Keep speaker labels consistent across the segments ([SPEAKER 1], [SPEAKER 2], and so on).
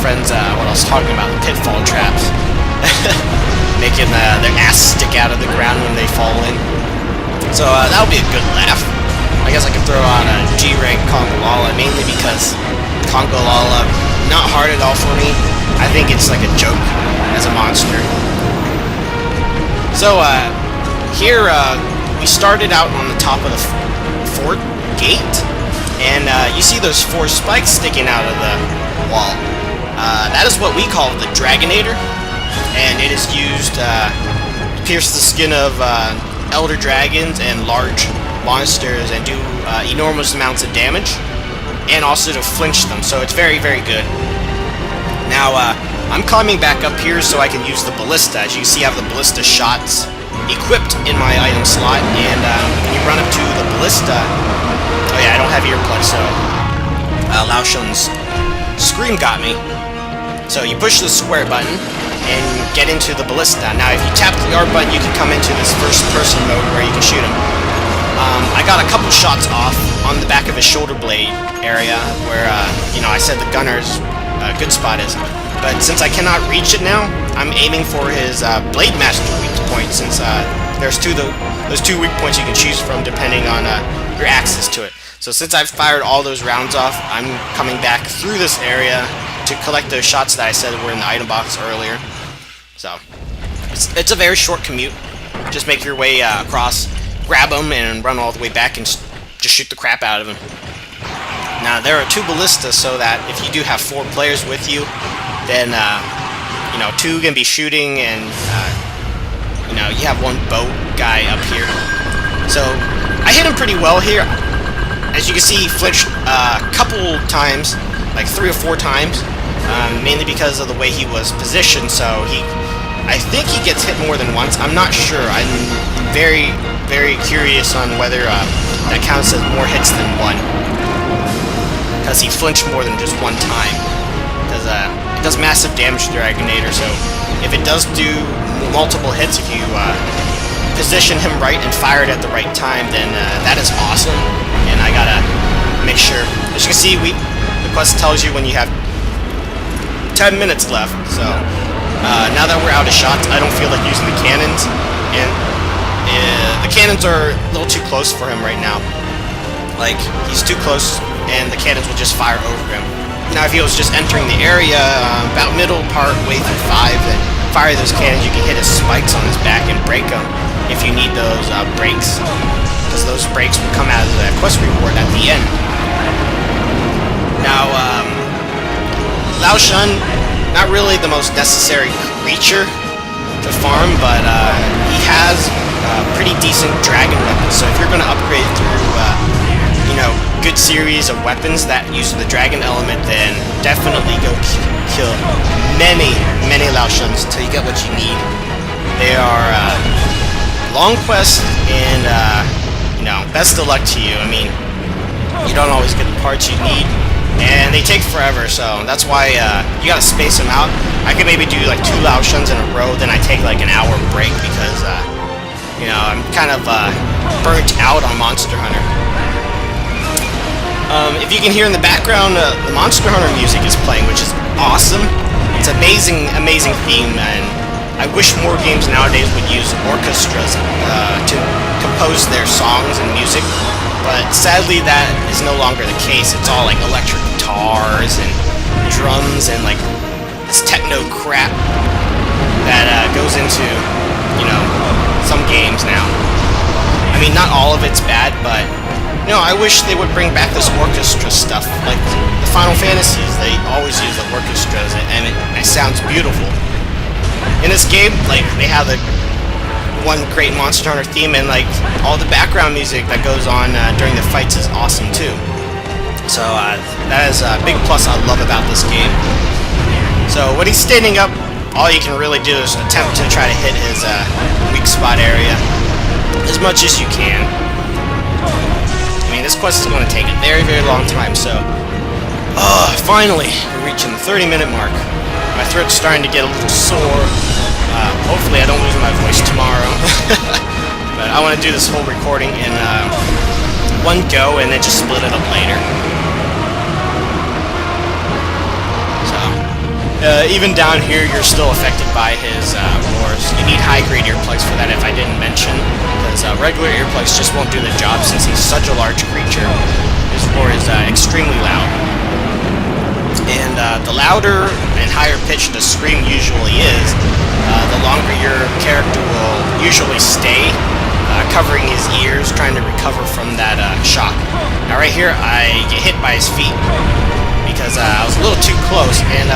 [SPEAKER 1] friends what I was talking about, the pitfall traps. Making their ass stick out of the ground when they fall in. So that would be a good laugh. I guess I could throw on a G-rank Kongolala, mainly because Kongolala, not hard at all for me. I think it's like a joke as a monster. So here we started out on the top of the fort gate, and you see those 4 spikes sticking out of the wall. That is what we call the Dragonator, and it is used to pierce the skin of elder dragons and large monsters and do enormous amounts of damage, and also to flinch them, so it's very, very good. Now, I'm climbing back up here so I can use the ballista. As you can see, I have the ballista shots equipped in my item slot, and when you run up to the ballista... Oh yeah, I don't have earplugs, so Lao Shan's scream got me. So you push the square button and get into the ballista. Now, if you tap the R button, you can come into this first-person mode where you can shoot him. I got a couple shots off on the back of his shoulder blade area where, you know, I said the gunner's good spot is. But since I cannot reach it now, I'm aiming for his Blade Master weak point, since there's those 2 weak points you can choose from depending on your access to it. So since I've fired all those rounds off, I'm coming back through this area to collect those shots that I said were in the item box earlier. So it's a very short commute. Just make your way across, grab them, and run all the way back and just shoot the crap out of him. Now, there are 2 ballistas, so that if you do have 4 players with you, then, you know, 2 can be shooting, and, you know, you have 1 bow guy up here. So, I hit him pretty well here. As you can see, he flinched a couple times, like 3 or 4 times, mainly because of the way he was positioned, so I think he gets hit more than once. I'm not sure. I'm very, very curious on whether that counts as more hits than 1. Because he flinched more than just 1 time. Because it does massive damage to Dragonator, so if it does do multiple hits, if you position him right and fire it at the right time, then that is awesome. And I gotta make sure. As you can see, the quest tells you when you have 10 minutes left, so now that we're out of shots, I don't feel like using the cannons, and the cannons are a little too close for him right now. Like, he's too close, and the cannons will just fire over him. Now, if he was just entering the area about middle part way through 5, and fire those cannons, you can hit his spikes on his back and break them if you need those breaks, because those breaks will come out as a quest reward at the end. Now, Lao Shan, not really the most necessary creature to farm, but he has pretty decent dragon weapons, so if you're going to upgrade through, you know, good series of weapons that use the dragon element, then definitely go kill many Lao Shans until you get what you need. They are long quests, and you know, best of luck to you. I mean, you don't always get the parts you need, and they take forever, so that's why you gotta space them out. I could maybe do like 2 Lao Shans in a row, then I take like an hour break because you know, I'm kind of burnt out on Monster Hunter. If you can hear in the background, the Monster Hunter music is playing, which is awesome. It's amazing, amazing theme, and I wish more games nowadays would use orchestras to compose their songs and music, but sadly that is no longer the case. It's all like electric guitars and drums and like this techno crap that goes into, you know, some games now. I mean, not all of it's bad, but you know, I wish they would bring back this orchestra stuff. Like the Final Fantasies, they always use the orchestras, and it sounds beautiful. In this game, like, they have the one great Monster Hunter theme, and like all the background music that goes on during the fights is awesome too. So that is a big plus I love about this game. So when he's standing up, all you can really do is attempt to try to hit his weak spot area as much as you can. I mean, this quest is going to take a very, very long time, so... finally, we're reaching the 30-minute mark. My throat's starting to get a little sore. Hopefully I don't lose my voice tomorrow. But I want to do this whole recording in one go, and then just split it up later. So, Even down here, you're still affected by his roars. You need high-grade earplugs for that, if I didn't mention, because regular earplugs just won't do the job since he's such a large creature. His roar is extremely loud. And the louder and higher pitched the scream usually is, the longer your character will usually stay, covering his ears, trying to recover from that shock. Now right here, I get hit by his feet because I was a little too close, and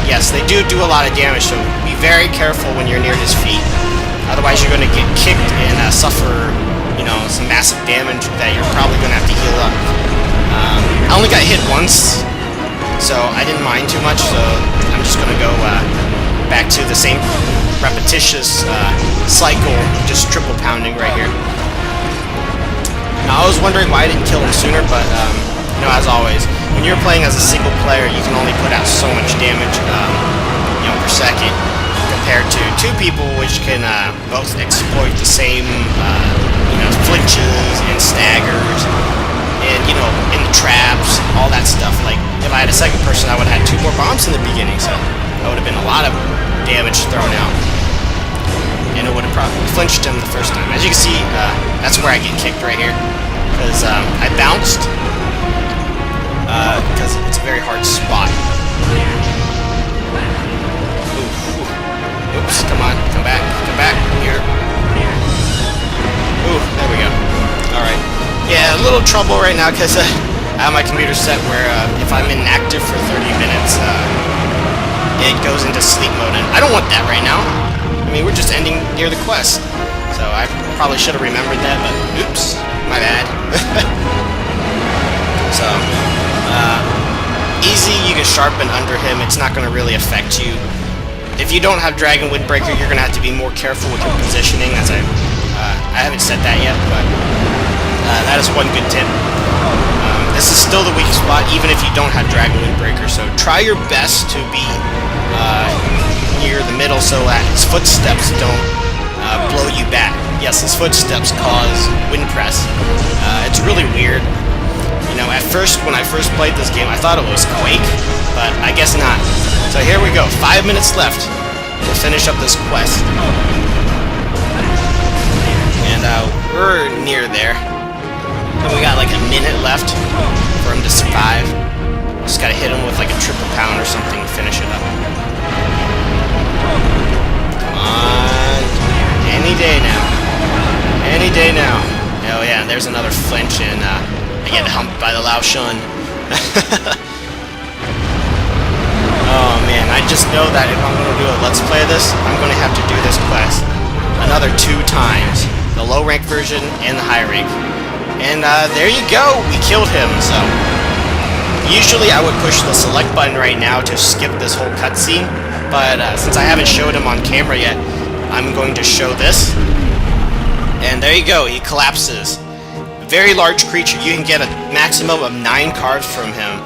[SPEAKER 1] yes, they do a lot of damage, so be very careful when you're near his feet. Otherwise, you're going to get kicked and suffer, you know, some massive damage that you're probably going to have to heal up. I only got hit once, so I didn't mind too much, so I'm just going to go back to the same repetitious cycle, just triple pounding right here. Now, I was wondering why I didn't kill him sooner, but, you know, as always, when you're playing as a single player, you can only put out so much damage, you know, per second, compared to two people, which can both exploit the same, you know, flinches and staggers, and, you know, in the traps, all that stuff. Like, if I had a second person, I would have had 2 more bombs in the beginning, so that would have been a lot of damage thrown out, and it would have probably flinched him the first time. As you can see, that's where I get kicked right here, because I bounced, because it's a very hard spot. Oops, come on, come back, here. Ooh, there we go. Alright. Yeah, a little trouble right now, because I have my computer set where if I'm inactive for 30 minutes, it goes into sleep mode, and I don't want that right now. I mean, we're just ending near the quest, so I probably should have remembered that, but oops, my bad. So, easy, you can sharpen under him, it's not going to really affect you. If you don't have Dragon Windbreaker, you're going to have to be more careful with your positioning, as I haven't said that yet, but that is one good tip. This is still the weak spot, even if you don't have Dragon Windbreaker, so try your best to be near the middle so that his footsteps don't blow you back. Yes, his footsteps cause wind press. It's really weird. You know, at first, when I first played this game, I thought it was Quake, but I guess not. So here we go, 5 minutes left. We'll finish up this quest. And we're near there. And we got like a minute left for him to survive. Just gotta hit him with like a triple pound or something to finish it up. Come on. Any day now. Any day now. Oh yeah, and there's another flinch, and I get humped by the Lao Shan. Oh man, I just know that if I'm going to do a Let's Play of this, I'm going to have to do this quest another 2 times. The low rank version and the high rank. And there you go, we killed him. So usually I would push the select button right now to skip this whole cutscene, but since I haven't showed him on camera yet, I'm going to show this. And there you go, he collapses. Very large creature. You can get a maximum of 9 cards from him.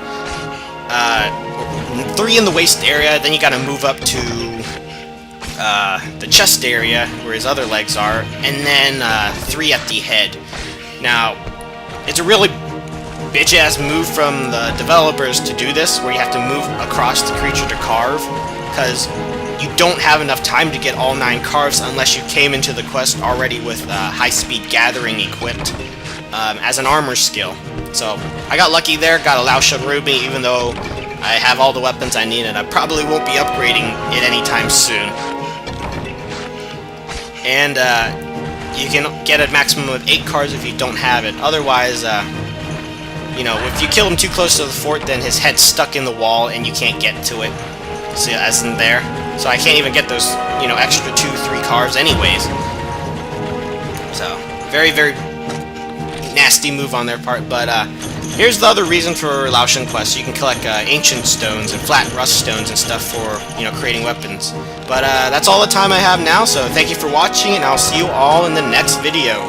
[SPEAKER 1] 3 in the waist area, then you gotta move up to the chest area where his other legs are, and then 3 at the head. Now, it's a really bitch-ass move from the developers to do this, where you have to move across the creature to carve, because you don't have enough time to get all 9 carves unless you came into the quest already with high-speed gathering equipped as an armor skill. So, I got lucky there, got a Lao Shan Ruby, even though I have all the weapons I need, and I probably won't be upgrading it anytime soon. And you can get a maximum of 8 cards if you don't have it. Otherwise, you know, if you kill him too close to the fort, then his head's stuck in the wall and you can't get to it. See, as in there. So I can't even get those, you know, extra 2-3 cards anyways. So, very, very nasty move on their part, but here's the other reason for Lao Shan quests. You can collect ancient stones and flat rust stones and stuff for, you know, creating weapons. But that's all the time I have now, so thank you for watching, and I'll see you all in the next video.